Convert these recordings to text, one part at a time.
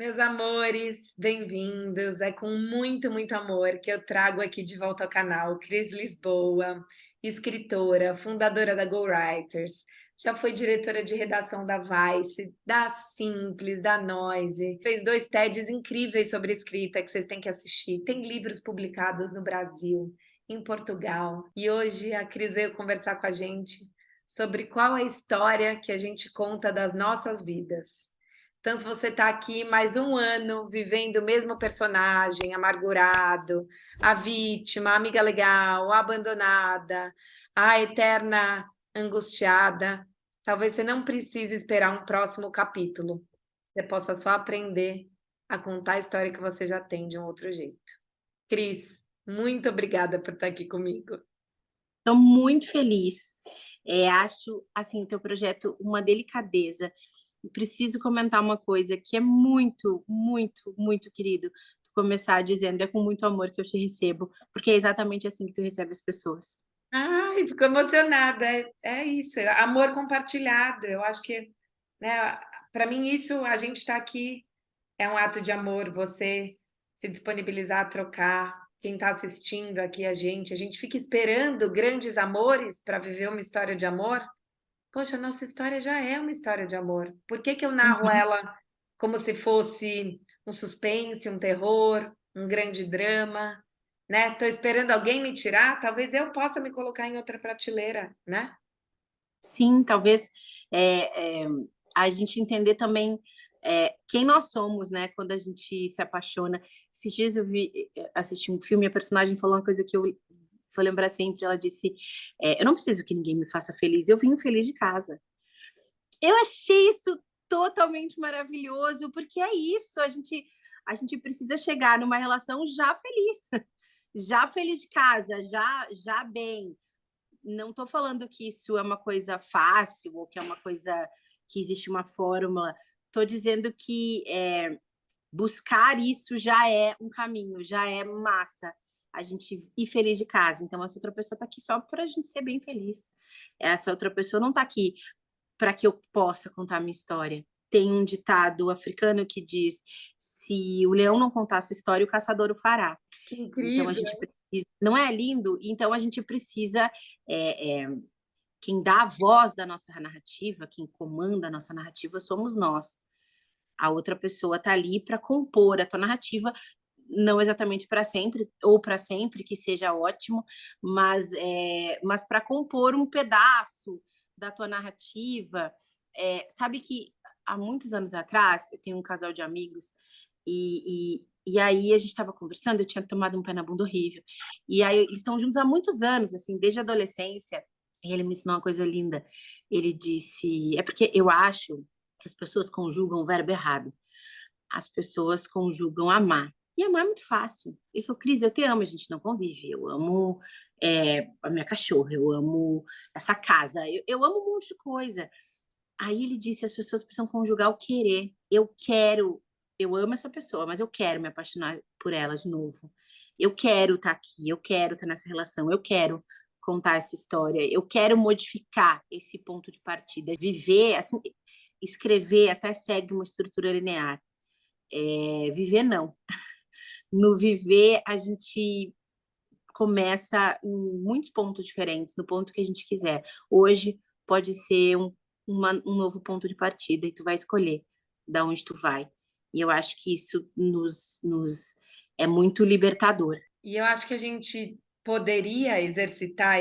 Meus amores, bem-vindos. É com muito, muito amor que eu trago aqui de volta ao canal Cris Lisboa, escritora, fundadora da Go Writers. Já foi diretora de redação da Vice, da Simples, da Noise. Fez 2 TEDs incríveis sobre escrita que vocês têm que assistir. Tem livros publicados no Brasil, em Portugal. E hoje a Cris veio conversar com a gente sobre qual é a história que a gente conta das nossas vidas. Então, se você está aqui mais um ano vivendo o mesmo personagem, amargurado, a vítima, a amiga legal, a abandonada, a eterna angustiada, talvez você não precise esperar um próximo capítulo. Você possa só aprender a contar a história que você já tem de um outro jeito. Cris, muito obrigada por estar aqui comigo. Estou muito feliz. Acho, assim, o teu projeto uma delicadeza. E preciso comentar uma coisa que é muito, muito, muito querido. Tu começar dizendo, é com muito amor que eu te recebo, porque é exatamente assim que tu recebe as pessoas. Ai, fico emocionada. É isso, é amor compartilhado. Eu acho que, né, para mim isso, a gente está aqui, é um ato de amor, você se disponibilizar a trocar, quem está assistindo aqui a gente fica esperando grandes amores para viver uma história de amor. Poxa, a nossa história já é uma história de amor. Por que que eu narro Uhum. ela como se fosse um suspense, um terror, um grande drama, né? Tô esperando alguém me tirar, talvez eu possa me colocar em outra prateleira, né? Sim, talvez a gente entender também quem nós somos, né? Quando a gente se apaixona. Esses dias assisti um filme e a personagem falou uma coisa que eu vou lembrar sempre. Ela disse: eu não preciso que ninguém me faça feliz, eu vim feliz de casa. Eu achei isso totalmente maravilhoso, porque é isso, a gente precisa chegar numa relação já feliz, já feliz de casa, já bem. Não estou falando que isso é uma coisa fácil ou que é uma coisa que existe uma fórmula. Estou dizendo que buscar isso já é um caminho, já é massa. A gente ir feliz de casa. Então, essa outra pessoa está aqui só para a gente ser bem feliz. Essa outra pessoa não está aqui para que eu possa contar a minha história. Tem um ditado africano que diz: se o leão não contar a sua história, o caçador o fará. Que Então a gente incrível! precisa, não é lindo? Então a gente precisa, é, é, quem dá a voz da nossa narrativa, quem comanda a nossa narrativa somos nós. A outra pessoa está ali para compor a tua narrativa, não exatamente para sempre, ou para sempre, que seja ótimo, mas para compor um pedaço da tua narrativa. Sabe que há muitos anos atrás, eu tenho um casal de amigos, e aí a gente estava conversando, eu tinha tomado um pé na bunda horrível. E aí eles estão juntos há muitos anos, assim, desde a adolescência. E ele me ensinou uma coisa linda. Ele disse: é porque eu acho que as pessoas conjugam o verbo errado. As pessoas conjugam amar. E amar é muito fácil. Ele falou: Cris, eu te amo, a gente não convive. Eu amo a minha cachorra, eu amo essa casa, eu amo um monte de coisa. Aí ele disse: as pessoas precisam conjugar o querer. Eu amo essa pessoa, mas eu quero me apaixonar por ela de novo. Eu quero estar aqui, eu quero estar nessa relação, eu quero contar essa história, eu quero modificar esse ponto de partida, viver, assim, escrever até segue uma estrutura linear. Viver não. No viver, a gente começa em muitos pontos diferentes, no ponto que a gente quiser. Hoje pode ser um novo ponto de partida e tu vai escolher da onde tu vai. E eu acho que isso nos é muito libertador. E eu acho que a gente poderia exercitar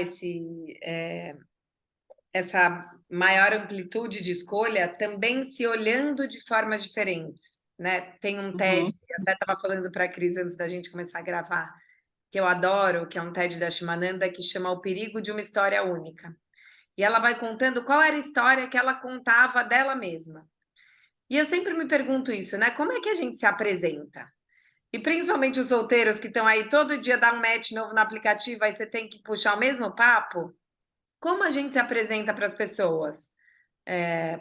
essa maior amplitude de escolha também se olhando de formas diferentes, né? Tem um TED, Uhum. até estava falando para a Cris antes da gente começar a gravar, que eu adoro, que é um TED da Shimananda, que chama O Perigo de uma História Única. E ela vai contando qual era a história que ela contava dela mesma. E eu sempre me pergunto isso, né? Como é que a gente se apresenta? E principalmente os solteiros que estão aí todo dia dá um match novo no aplicativo, aí você tem que puxar o mesmo papo. Como a gente se apresenta para as pessoas?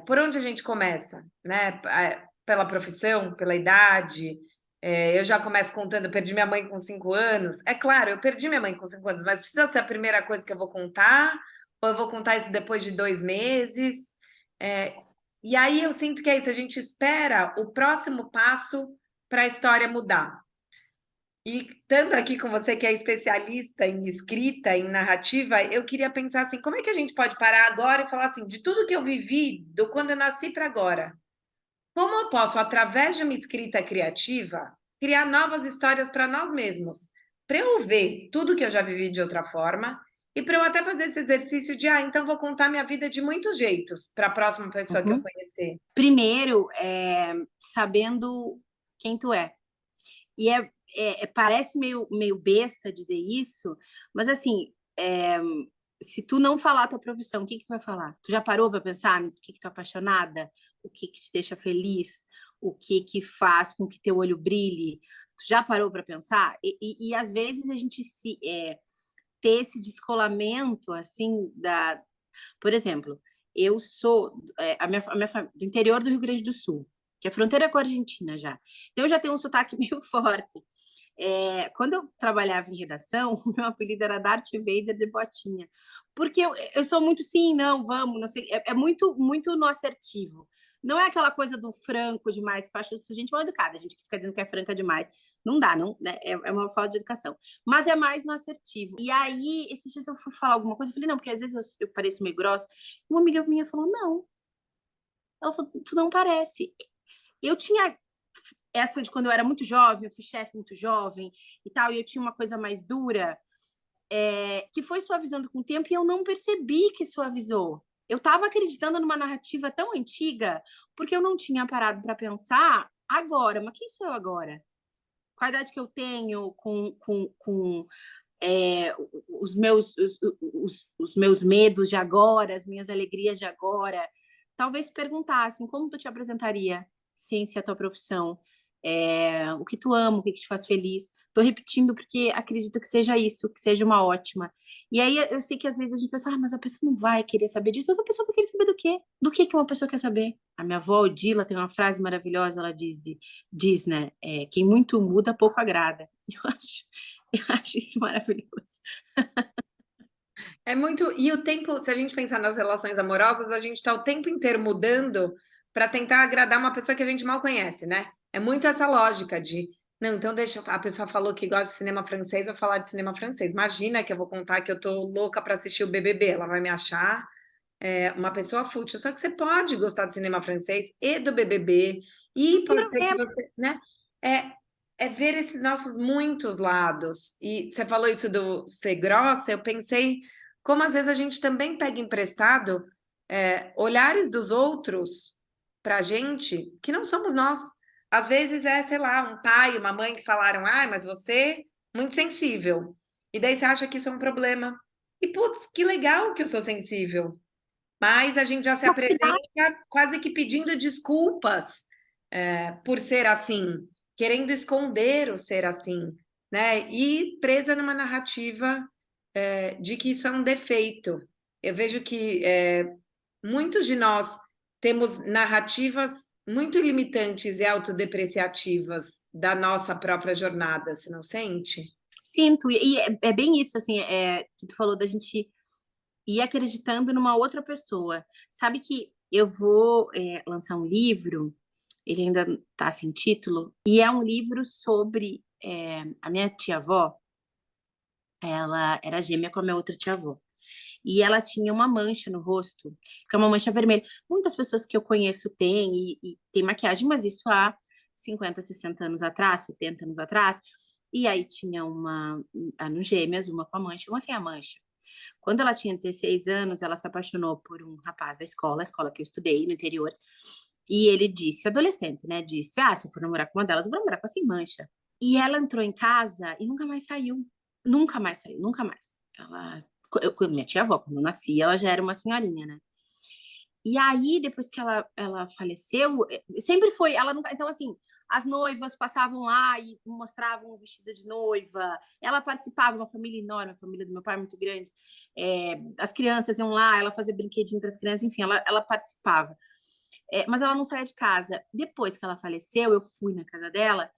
Por onde a gente começa, né? Pela profissão, pela idade. Eu já começo contando, perdi minha mãe com 5 anos. É claro, eu perdi minha mãe com 5 anos, mas precisa ser a primeira coisa que eu vou contar? Ou eu vou contar isso depois de 2 meses? É, E aí eu sinto que é isso, a gente espera o próximo passo para a história mudar. E tanto aqui com você que é especialista em escrita, em narrativa, eu queria pensar assim, como é que a gente pode parar agora e falar assim, de tudo que eu vivi, do quando eu nasci para agora, como eu posso, através de uma escrita criativa, criar novas histórias para nós mesmos? Para eu ver tudo que eu já vivi de outra forma e para eu até fazer esse exercício de, então vou contar minha vida de muitos jeitos para a próxima pessoa que eu Uhum. conhecer. Primeiro, sabendo quem tu é. E parece meio besta dizer isso, mas assim, se tu não falar a tua profissão, o que que tu vai falar? Tu já parou para pensar no que tu é apaixonada? O que que te deixa feliz? O que que faz com que teu olho brilhe? Tu já parou para pensar? E às vezes a gente ter esse descolamento, assim, Por exemplo, eu sou do interior do Rio Grande do Sul, que é fronteira com a Argentina já. Então eu já tenho um sotaque meio forte. Quando eu trabalhava em redação, o meu apelido era Darth Vader de Botinha, porque eu sou muito sim, não, vamos, não sei, é muito, muito no assertivo. Não é aquela coisa do franco demais, que eu acho gente mal educada, a gente que fica dizendo que é franca demais. Não dá, não, né? É uma falta de educação. Mas é mais no assertivo. E aí, esses dias eu fui falar alguma coisa, eu falei, não, porque às vezes eu pareço meio grossa. Uma amiga minha falou, não. Ela falou, tu não parece. Eu tinha essa de quando eu era muito jovem, eu fui chefe muito jovem e tal, e eu tinha uma coisa mais dura, que foi suavizando com o tempo e eu não percebi que suavizou. Eu estava acreditando numa narrativa tão antiga porque eu não tinha parado para pensar agora, mas quem sou eu agora? Qual a idade que eu tenho com os os meus medos de agora, as minhas alegrias de agora. Talvez perguntassem como tu te apresentaria sem ser a tua profissão, o que tu ama, o que te faz feliz. Estou repetindo porque acredito que seja isso, que seja uma ótima. E aí eu sei que às vezes a gente pensa, mas a pessoa não vai querer saber disso, mas a pessoa vai querer saber do quê? Do que uma pessoa quer saber? A minha avó, Odila, tem uma frase maravilhosa, ela diz, né? Quem muito muda, pouco agrada. Eu acho isso maravilhoso. É muito. E o tempo, se a gente pensar nas relações amorosas, a gente está o tempo inteiro mudando para tentar agradar uma pessoa que a gente mal conhece, né? É muito essa lógica de, não, então deixa, a pessoa falou que gosta de cinema francês, eu vou falar de cinema francês. Imagina que eu vou contar que eu tô louca para assistir o BBB, ela vai me achar uma pessoa fútil. Só que você pode gostar de cinema francês e do BBB, e Não tem pode ser que problema. você, né? É, é ver esses nossos muitos lados. E você falou isso do ser grossa, eu pensei como às vezes a gente também pega emprestado olhares dos outros para a gente que não somos nós. Às vezes sei lá, um pai, uma mãe que falaram, mas você é muito sensível. E daí você acha que isso é um problema. E, putz, que legal que eu sou sensível. Mas a gente já se apresenta quase que pedindo desculpas por ser assim, querendo esconder o ser assim, né? E presa numa narrativa de que isso é um defeito. Eu vejo que muitos de nós temos narrativas muito limitantes e autodepreciativas da nossa própria jornada, você não sente? Sinto, e é bem isso, assim, que tu falou da gente ir acreditando numa outra pessoa. Sabe que eu vou lançar um livro, ele ainda tá sem título, e é um livro sobre a minha tia-avó, ela era gêmea com a minha outra tia-avó. E ela tinha uma mancha no rosto, que é uma mancha vermelha. Muitas pessoas que eu conheço têm, e tem maquiagem, mas isso há 50, 60 anos atrás, 70 anos atrás. E aí tinha no gêmeas, uma com a mancha, uma sem a mancha. Quando ela tinha 16 anos, ela se apaixonou por um rapaz da escola, a escola que eu estudei no interior. E ele disse, adolescente, né? Disse: se eu for namorar com uma delas, eu vou namorar com a sem mancha. E ela entrou em casa e nunca mais saiu. Nunca mais saiu, nunca mais. Quando minha tia-avó, quando eu nasci, ela já era uma senhorinha, né? E aí, depois que ela faleceu, sempre foi, ela nunca, então assim, as noivas passavam lá e mostravam o vestido de noiva, ela participava, uma família enorme, a família do meu pai é muito grande, as crianças iam lá, ela fazia brinquedinho para as crianças, enfim, ela participava. Mas ela não saía de casa. Depois que ela faleceu, eu fui na casa dela,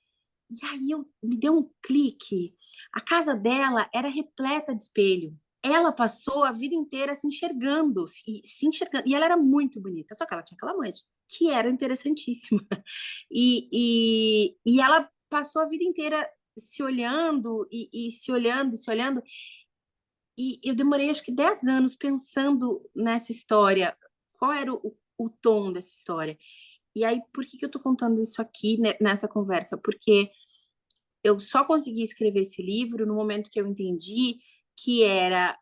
e aí me deu um clique. A casa dela era repleta de espelho. ela passou a vida inteira se enxergando, e ela era muito bonita, só que ela tinha aquela mãe, que era interessantíssima, e ela passou a vida inteira se olhando, e se olhando, se olhando, e eu demorei acho que 10 anos pensando nessa história, qual era o tom dessa história. E aí, por que que eu tô contando isso aqui, né, nessa conversa? Porque eu só consegui escrever esse livro no momento que eu entendi que era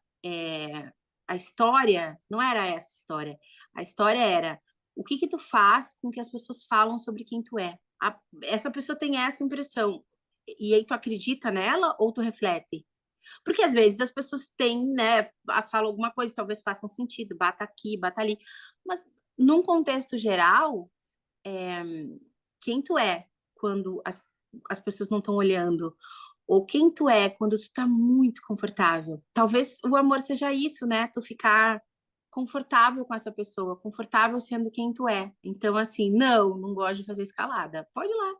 a história, não era essa história. A história era o que que tu faz com que as pessoas falam sobre quem tu é. Essa pessoa tem essa impressão. E aí tu acredita nela ou tu reflete? Porque às vezes as pessoas têm, né, falam alguma coisa, talvez façam sentido, bata aqui, bata ali. Mas num contexto geral, quem tu é quando as pessoas não estão olhando, ou quem tu é quando tu tá muito confortável. Talvez o amor seja isso, né? Tu ficar confortável com essa pessoa, confortável sendo quem tu é. Então, assim, não gosto de fazer escalada. Pode ir lá.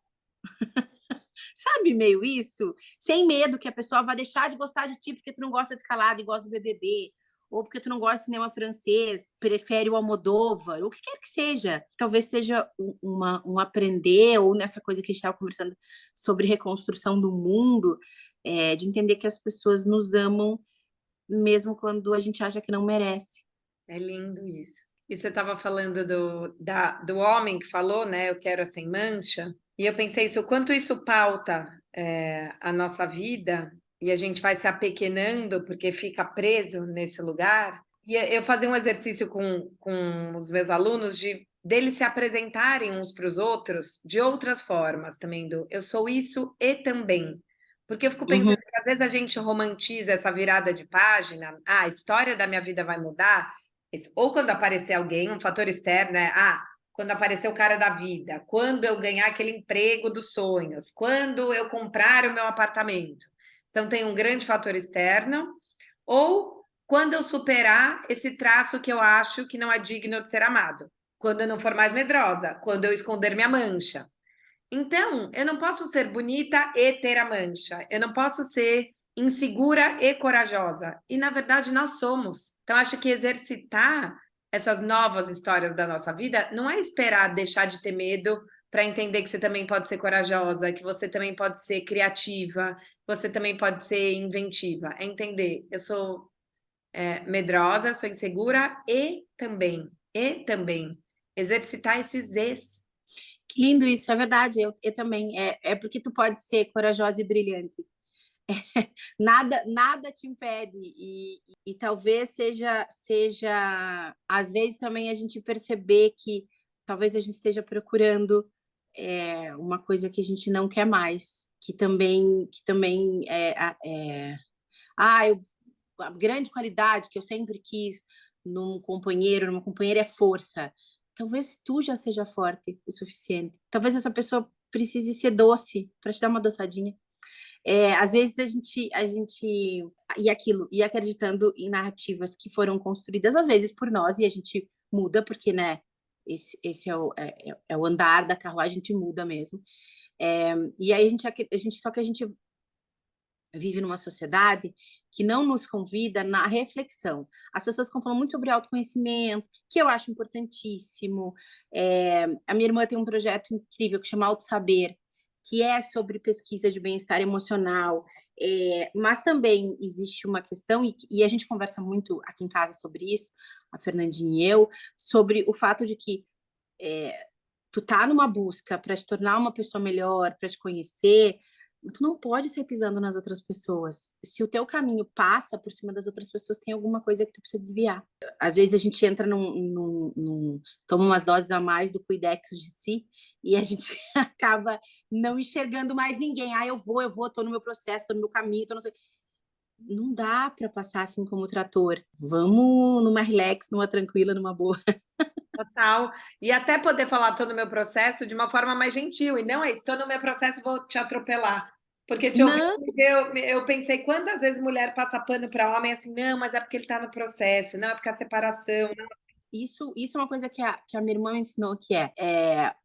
Sabe meio isso? Sem medo que a pessoa vá deixar de gostar de ti porque tu não gosta de escalada e gosta do BBB, ou porque tu não gosta de cinema francês, prefere o Almodóvar, ou o que quer que seja. Talvez seja um aprender, ou nessa coisa que a gente estava conversando sobre reconstrução do mundo, de entender que as pessoas nos amam mesmo quando a gente acha que não merece. É lindo isso. E você estava falando do homem que falou, né? Eu quero a sem mancha. E eu pensei isso, o quanto isso pauta a nossa vida e a gente vai se apequenando porque fica preso nesse lugar. E eu fazia um exercício com os meus alunos deles se apresentarem uns para os outros de outras formas também, do eu sou isso e também. Porque eu fico Uhum, pensando que às vezes a gente romantiza essa virada de página, a história da minha vida vai mudar, ou quando aparecer alguém, um fator externo, né? Quando aparecer o cara da vida, quando eu ganhar aquele emprego dos sonhos, quando eu comprar o meu apartamento. Então, tem um grande fator externo, ou quando eu superar esse traço que eu acho que não é digno de ser amado, quando eu não for mais medrosa, quando eu esconder minha mancha. Então, eu não posso ser bonita e ter a mancha. Eu não posso ser insegura e corajosa. E, na verdade, nós somos. Então, acho que exercitar essas novas histórias da nossa vida não é esperar deixar de ter medo para entender que você também pode ser corajosa, que você também pode ser criativa, que você também pode ser inventiva. É entender, eu sou medrosa, sou insegura e também exercitar esses es. que lindo isso, é verdade. Eu também. É porque tu pode ser corajosa e brilhante. Nada te impede e talvez seja às vezes também a gente perceber que talvez a gente esteja procurando uma coisa que a gente não quer mais, que também a grande qualidade que eu sempre quis num companheiro, numa companheira é força. Talvez tu já seja forte o suficiente. Talvez essa pessoa precise ser doce para te dar uma doçadinha. Às vezes a gente ia acreditando em narrativas que foram construídas às vezes por nós e a gente muda porque, né? Esse é o andar da carruagem, a gente muda mesmo. E aí a gente vive numa sociedade que não nos convida na reflexão. As pessoas ficam falando muito sobre autoconhecimento, que eu acho importantíssimo. A minha irmã tem um projeto incrível que chama Auto Saber, que é sobre pesquisa de bem-estar emocional, mas também existe uma questão, e a gente conversa muito aqui em casa sobre isso, a Fernandinha e eu, sobre o fato de que tu tá numa busca para te tornar uma pessoa melhor, para te conhecer, tu não pode sair pisando nas outras pessoas. Se o teu caminho passa por cima das outras pessoas, tem alguma coisa que tu precisa desviar. Às vezes a gente entra toma umas doses a mais do Cuidex de si e a gente acaba não enxergando mais ninguém. Eu vou, tô no meu processo, tô no meu caminho, tô não sei. Não dá para passar assim como trator. Vamos numa relax, numa tranquila, numa boa. Total. E até poder falar todo o meu processo de uma forma mais gentil. E não é isso, estou no meu processo, vou te atropelar. Porque te ouvindo, Não, eu pensei quantas vezes mulher passa pano para homem assim, não, mas é porque ele está no processo, não, é porque a separação. isso é uma coisa que a minha irmã me ensinou, que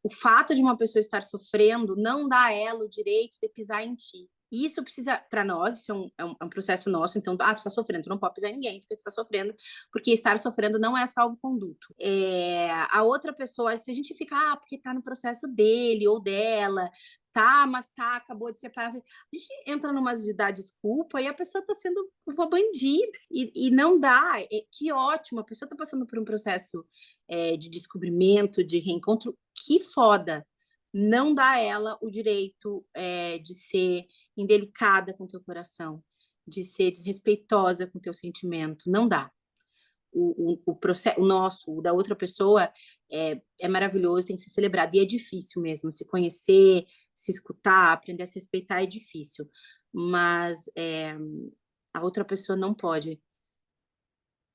o fato de uma pessoa estar sofrendo não dá a ela o direito de pisar em ti. E isso precisa, para nós, isso é um processo nosso, então, tu está sofrendo, tu não pode pisar em ninguém porque tu está sofrendo, porque estar sofrendo não é salvo-conduto. A outra pessoa, se a gente fica, porque tá no processo dele ou dela, tá, mas tá, acabou de separar, a gente entra numa de dar desculpa e a pessoa tá sendo uma bandida, e não dá, que ótimo, a pessoa tá passando por um processo de descobrimento, de reencontro, que foda, não dá a ela o direito de ser indelicada com teu coração, de ser desrespeitosa com teu sentimento. Não dá. O processo, o nosso, o da outra pessoa é maravilhoso, tem que ser celebrado. E é difícil mesmo. Se conhecer, se escutar, aprender a se respeitar é difícil. Mas a outra pessoa não pode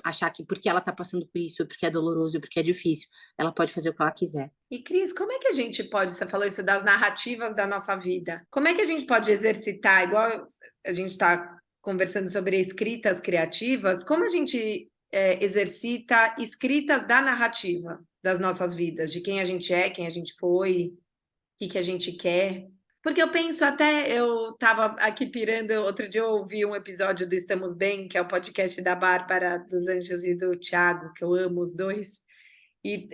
achar que porque ela está passando por isso, porque é doloroso, porque é difícil, ela pode fazer o que ela quiser. E Cris, como é que a gente pode, você falou isso das narrativas da nossa vida, como é que a gente pode exercitar, igual a gente está conversando sobre escritas criativas, como a gente exercita escritas da narrativa das nossas vidas, de quem a gente é, quem a gente foi, o que a gente quer? Porque eu penso até, eu estava aqui pirando, outro dia eu ouvi um episódio do Estamos Bem, que é o podcast da Bárbara dos Anjos e do Thiago, que eu amo os dois, e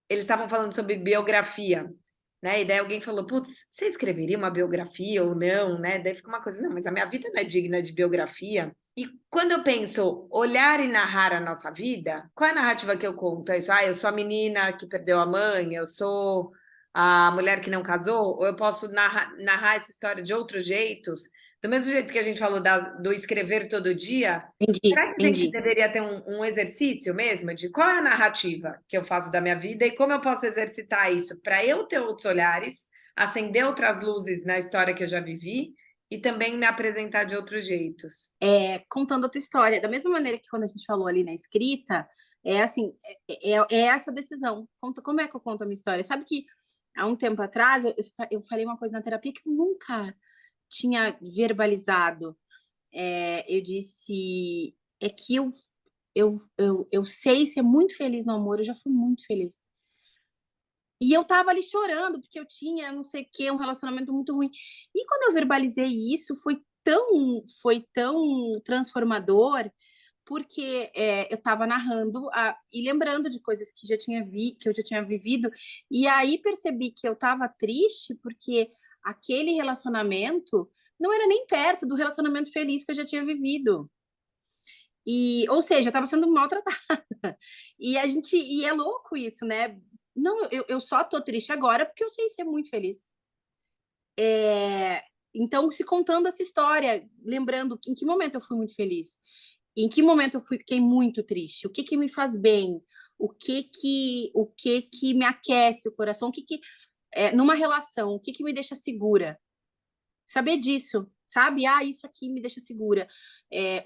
eles estavam falando sobre biografia, né? E daí alguém falou, putz, você escreveria uma biografia ou não, né? Daí fica uma coisa, não, mas a minha vida não é digna de biografia. E quando eu penso olhar e narrar a nossa vida, qual é a narrativa que eu conto? É isso, eu sou a menina que perdeu a mãe, eu sou a mulher que não casou, ou eu posso narrar essa história de outros jeitos, do mesmo jeito que a gente falou do escrever todo dia. Entendi, Será que a gente entendi. deveria ter um exercício mesmo de qual é a narrativa que eu faço da minha vida e como eu posso exercitar isso para eu ter outros olhares, acender outras luzes na história que eu já vivi e também me apresentar de outros jeitos? Contando a tua história, da mesma maneira que quando a gente falou ali na escrita, assim, é essa decisão. Conta, como é que eu conto a minha história? Sabe que há um tempo atrás eu falei uma coisa na terapia que eu nunca tinha verbalizado. Eu disse, que eu sei ser muito feliz no amor, eu já fui muito feliz. E eu tava ali chorando, porque eu tinha, não sei o quê, um relacionamento muito ruim. E quando eu verbalizei isso, foi tão transformador, porque eu estava narrando e lembrando de coisas que que eu já tinha vivido, e aí percebi que eu estava triste porque aquele relacionamento não era nem perto do relacionamento feliz que eu já tinha vivido. Ou seja, eu estava sendo maltratada. E é louco isso, né? Não, eu só tô triste agora porque eu sei ser muito feliz. Então, se contando essa história, lembrando em que momento eu fui muito feliz, em que momento eu fiquei muito triste, o que me faz bem, o que me aquece o coração, numa relação, o que me deixa segura. Saber disso, sabe? Isso aqui me deixa segura.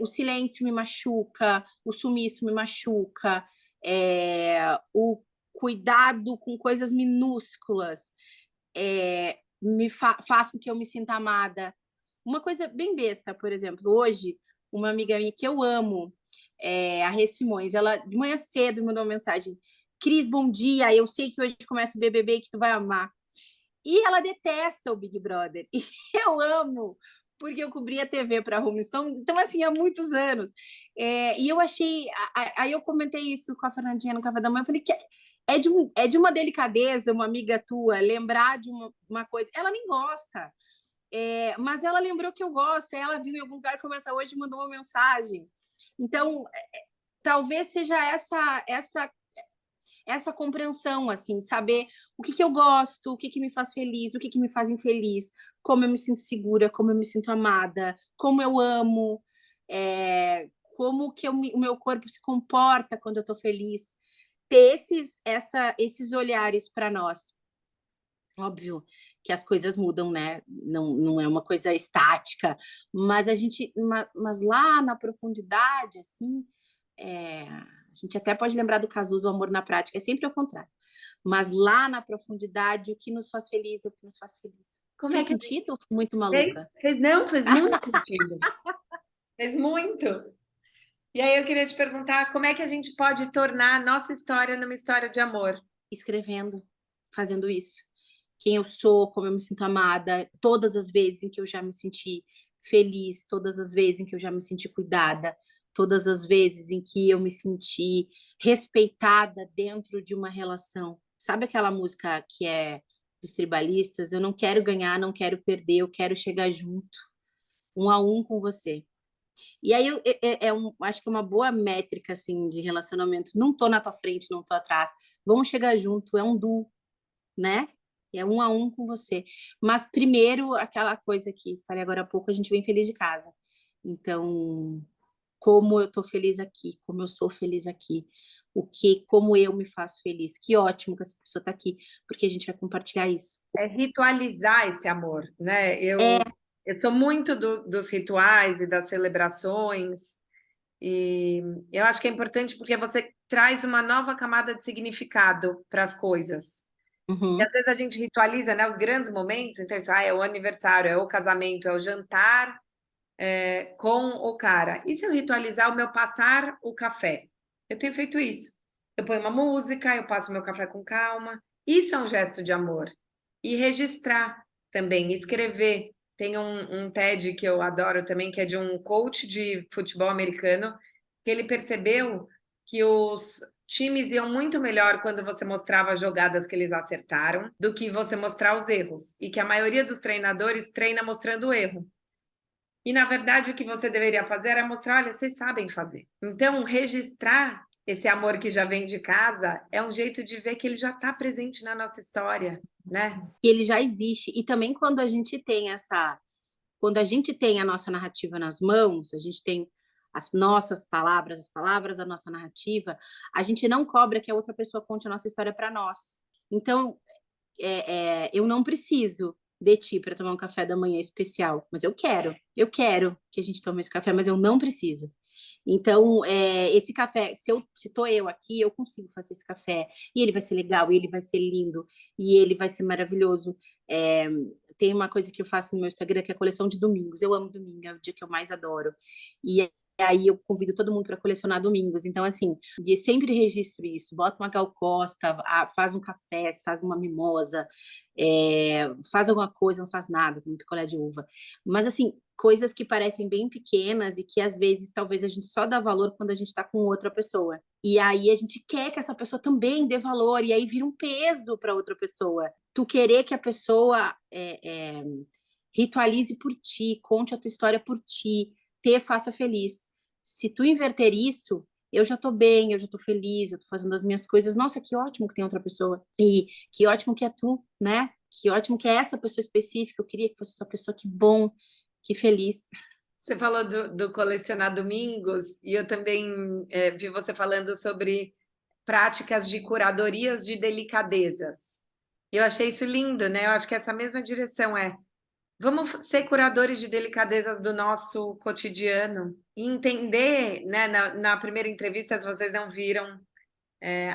O silêncio me machuca, o sumiço me machuca, o cuidado com coisas minúsculas faz com que eu me sinta amada. Uma coisa bem besta, por exemplo, hoje, uma amiga minha que eu amo, a Rê Simões, ela de manhã cedo me mandou uma mensagem: Cris, bom dia, eu sei que hoje começa o BBB e que tu vai amar. E ela detesta o Big Brother. E eu amo, porque eu cobri a TV para a Rolling Stones, então, assim, há muitos anos. E eu achei. Aí eu comentei isso com a Fernandinha no Café da Manhã. Eu falei que é de uma delicadeza, uma amiga tua, lembrar de uma coisa. Ela nem gosta, mas ela lembrou que eu gosto. Ela viu em algum lugar, começa hoje e mandou uma mensagem. Então, talvez seja essa compreensão, assim, saber o que eu gosto, o que me faz feliz, o que me faz infeliz, como eu me sinto segura, como eu me sinto amada, como eu amo, como que o meu corpo se comporta quando eu estou feliz. Ter esses olhares para nós. Óbvio que as coisas mudam, né? Não é uma coisa estática, mas mas lá na profundidade, assim, a gente até pode lembrar do Cazuza, o amor na prática, é sempre ao contrário. Mas lá na profundidade, o que nos faz feliz é o que nos faz feliz. Como é Fez que sentido ou fui muito fez? maluca? Não, fez muito sentido. Fez muito. E aí eu queria te perguntar como é que a gente pode tornar a nossa história numa história de amor? Escrevendo, fazendo isso. quem eu sou, como eu me sinto amada, todas as vezes em que eu já me senti feliz, todas as vezes em que eu já me senti cuidada, todas as vezes em que eu me senti respeitada dentro de uma relação. Sabe aquela música que é dos tribalistas? Eu não quero ganhar, não quero perder, eu quero chegar junto, um a um com você. E aí acho que é uma boa métrica assim de relacionamento. Não tô na tua frente, não tô atrás. Vamos chegar junto, é um duo, né? É um a um com você. Mas primeiro, aquela coisa que falei agora há pouco, a gente vem feliz de casa. Então, como eu tô feliz aqui, como eu sou feliz aqui, como eu me faço feliz. Que ótimo que essa pessoa tá aqui, porque a gente vai compartilhar isso. É ritualizar esse amor, né? É, Eu sou muito dos rituais e das celebrações, e eu acho que é importante porque você traz uma nova camada de significado para as coisas. E uhum, às vezes a gente ritualiza, né, os grandes momentos, então isso, é o aniversário, é o casamento, é o jantar com o cara. E se eu ritualizar o meu passar o café? Eu tenho feito isso. Eu ponho uma música, eu passo meu café com calma. Isso é um gesto de amor. E registrar também, escrever. Tem um TED que eu adoro também, que é de um coach de futebol americano, que ele percebeu que os times iam muito melhor quando você mostrava as jogadas que eles acertaram do que você mostrar os erros. E que a maioria dos treinadores treina mostrando o erro. E, na verdade, o que você deveria fazer era mostrar, olha, vocês sabem fazer. Então, registrar esse amor que já vem de casa é um jeito de ver que ele já está presente na nossa história, né? que ele já existe. E também quando a gente tem quando a gente tem a nossa narrativa nas mãos, a gente tem as nossas palavras, as palavras da nossa narrativa, a gente não cobra que a outra pessoa conte a nossa história para nós. Então, eu não preciso de ti para tomar um café da manhã especial, mas eu quero que a gente tome esse café, mas eu não preciso. Então, esse café, se tô eu aqui, eu consigo fazer esse café, e ele vai ser legal, e ele vai ser lindo, e ele vai ser maravilhoso. É, tem uma coisa que eu faço no meu Instagram, que é a coleção de domingos. Eu amo domingo, é o dia que eu mais adoro. E aí eu convido todo mundo para colecionar domingos. Então, assim, e sempre registro isso. Bota uma Gal Costa, faz um café, faz uma mimosa, faz alguma coisa, não faz nada, tem picolé de uva. Mas, assim, coisas que parecem bem pequenas e que, às vezes, talvez a gente só dá valor quando a gente está com outra pessoa. E aí a gente quer que essa pessoa também dê valor, e aí vira um peso para outra pessoa. Tu querer que a pessoa ritualize por ti, conte a tua história por ti, te faça feliz. Se tu inverter isso, eu já tô bem, eu já tô feliz, eu tô fazendo as minhas coisas. Nossa, que ótimo que tem outra pessoa. E que ótimo que é tu, né? Que ótimo que é essa pessoa específica. Eu queria que fosse essa pessoa, que bom, que feliz. Você falou do colecionar domingos, e eu também vi você falando sobre práticas de curadorias de delicadezas. Eu achei isso lindo, né? Eu acho que essa mesma direção vamos ser curadores de delicadezas do nosso cotidiano e entender, né? Na primeira entrevista, se vocês não viram,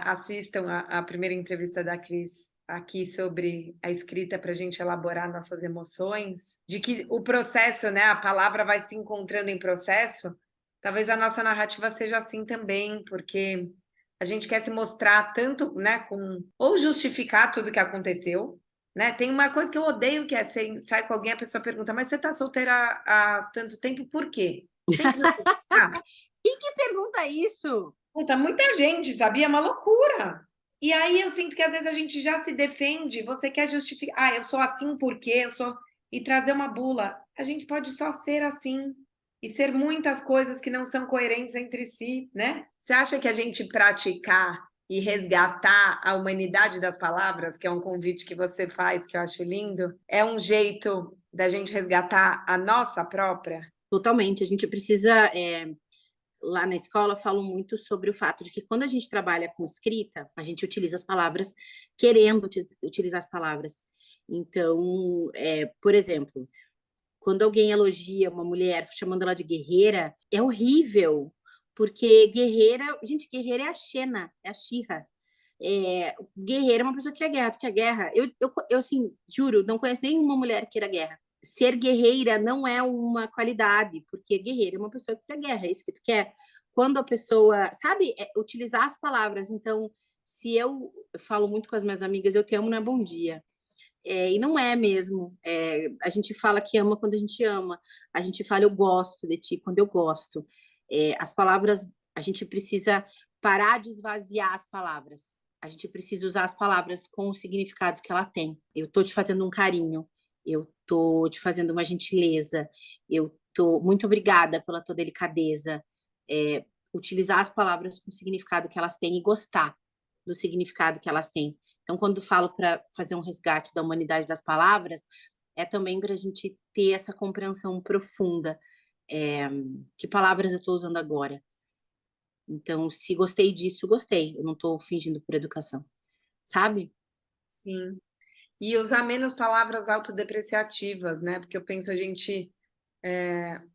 assistam a primeira entrevista da Cris aqui sobre a escrita para a gente elaborar nossas emoções, de que o processo, né? A palavra vai se encontrando em processo. Talvez a nossa narrativa seja assim também, porque a gente quer se mostrar tanto, né? Ou justificar tudo que aconteceu, né? Tem uma coisa que eu odeio que é você sai com alguém, a pessoa pergunta, mas você está solteira há tanto tempo, por quê? Tem que justificar. Quem que pergunta isso? Puta, muita gente, sabia? É uma loucura. E aí eu sinto que às vezes a gente já se defende, você quer justificar, eu sou assim porque eu sou. E trazer uma bula. A gente pode só ser assim e ser muitas coisas que não são coerentes entre si, né? Você acha que a gente praticar e resgatar a humanidade das palavras, que é um convite que você faz, que eu acho lindo, é um jeito da gente resgatar a nossa própria? Totalmente. A gente precisa. Lá na escola, falam muito sobre o fato de que quando a gente trabalha com escrita, a gente utiliza as palavras querendo utilizar as palavras. Então, por exemplo, quando alguém elogia uma mulher chamando ela de guerreira, é horrível, porque guerreira, gente, guerreira é a Xena, é a Xirra. Guerreira é uma pessoa que quer guerra, tu quer guerra. Eu, assim, juro, não conheço nenhuma mulher que queira guerra. Ser guerreira não é uma qualidade, porque guerreira é uma pessoa que quer guerra, é isso que tu quer. Quando a pessoa, sabe, utilizar as palavras. Então, se eu falo muito com as minhas amigas, eu te amo não é bom dia. e não é mesmo. A gente fala que ama quando a gente ama. A gente fala eu gosto de ti quando eu gosto. As palavras, a gente precisa parar de esvaziar as palavras. A gente precisa usar as palavras com os significados que ela tem. Eu tô te fazendo um carinho, eu tô te fazendo uma gentileza, eu tô muito obrigada pela tua delicadeza. Utilizar as palavras com o significado que elas têm e gostar do significado que elas têm. Então, quando falo para fazer um resgate da humanidade das palavras, é também para a gente ter essa compreensão profunda. Que palavras eu estou usando agora? Então, se gostei disso, gostei. Eu não estou fingindo por educação, sabe? Sim. E usar menos palavras autodepreciativas, né? Porque eu penso, a gente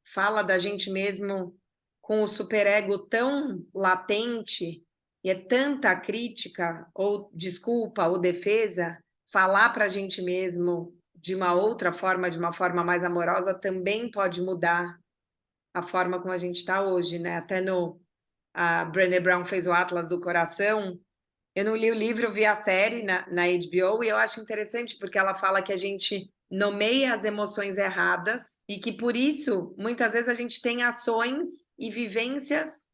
fala da gente mesmo com o superego tão latente e é tanta crítica, ou desculpa, ou defesa, falar para a gente mesmo de uma outra forma, de uma forma mais amorosa, também pode mudar a forma como a gente está hoje, né? Até no a Brené Brown fez o Atlas do Coração. Eu não li o livro, vi a série na HBO e eu acho interessante porque ela fala que a gente nomeia as emoções erradas e que por isso muitas vezes a gente tem ações e vivências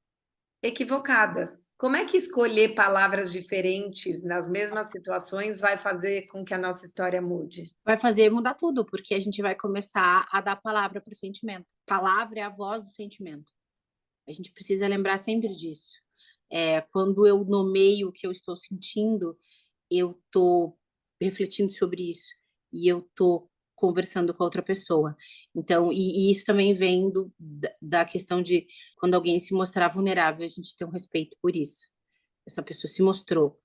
equivocadas. Como é que escolher palavras diferentes nas mesmas situações vai fazer com que a nossa história mude? Vai fazer mudar tudo, porque a gente vai começar a dar palavra para o sentimento. Palavra é a voz do sentimento. A gente precisa lembrar sempre disso. Quando eu nomeio o que eu estou sentindo, eu estou refletindo sobre isso e eu estou conversando com a outra pessoa. Então, e isso também vem da questão de quando alguém se mostrar vulnerável, a gente ter um respeito por isso. Essa pessoa se mostrou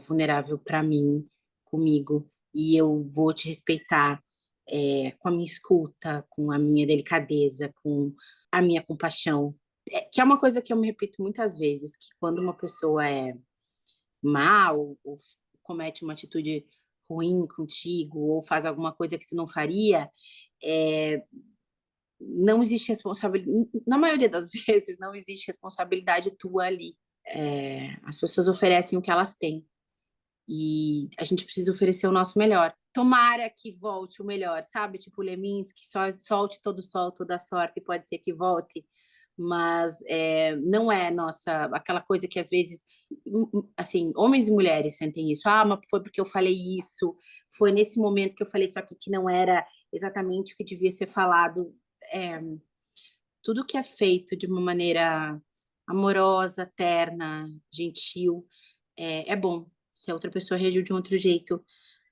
vulnerável para mim, comigo, e eu vou te respeitar com a minha escuta, com a minha delicadeza, com a minha compaixão. Que é uma coisa que eu me repito muitas vezes, que quando uma pessoa é mal ou comete uma atitude ruim contigo ou faz alguma coisa que tu não faria, é, não existe responsabilidade, na maioria das vezes, não existe responsabilidade tua ali. As pessoas oferecem o que elas têm e a gente precisa oferecer o nosso melhor. Tomara que volte o melhor, sabe? Tipo Leminski, só solte todo o sol, toda a sorte, pode ser que volte, mas não é nossa aquela coisa que às vezes, assim, homens e mulheres sentem isso. Ah, mas foi porque eu falei isso, foi nesse momento que eu falei isso aqui que não era exatamente o que devia ser falado. É, tudo que é feito de uma maneira amorosa, terna, gentil, é bom. Se a outra pessoa reagiu de um outro jeito,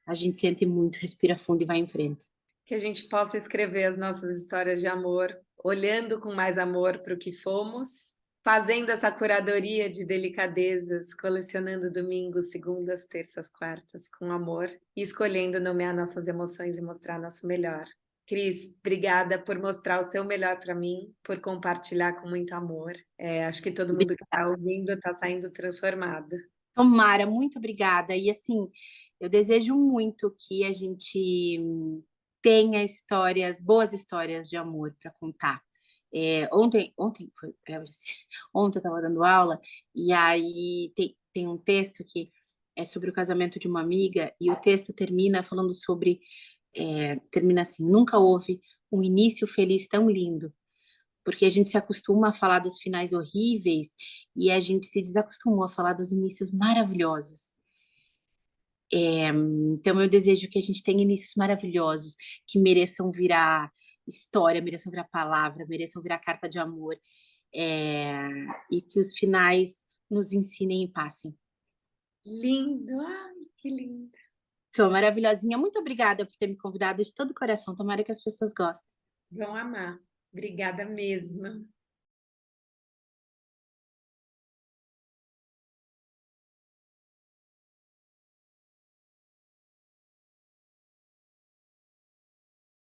a gente sente muito, respira fundo e vai em frente. Que a gente possa escrever as nossas histórias de amor, olhando com mais amor para o que fomos, fazendo essa curadoria de delicadezas, colecionando domingos, segundas, terças, quartas com amor e escolhendo nomear nossas emoções e mostrar nosso melhor. Cris, obrigada por mostrar o seu melhor para mim, por compartilhar com muito amor. Acho que todo mundo que está ouvindo está saindo transformado. Tomara, muito obrigada. E assim, eu desejo muito que a gente tenha histórias, boas histórias de amor para contar. Ontem foi, ontem eu estava dando aula e aí tem um texto que é sobre o casamento de uma amiga e o texto termina falando sobre, termina assim, nunca houve um início feliz tão lindo, porque a gente se acostuma a falar dos finais horríveis e a gente se desacostumou a falar dos inícios maravilhosos. Então, eu desejo que a gente tenha inícios maravilhosos, que mereçam virar história, mereçam virar palavra, mereçam virar carta de amor, é, e que os finais nos ensinem e passem. Lindo! Ai, que lindo! Sou maravilhosinha. Muito obrigada por ter me convidado de todo o coração. Tomara que as pessoas gostem. Vão amar. Obrigada mesmo.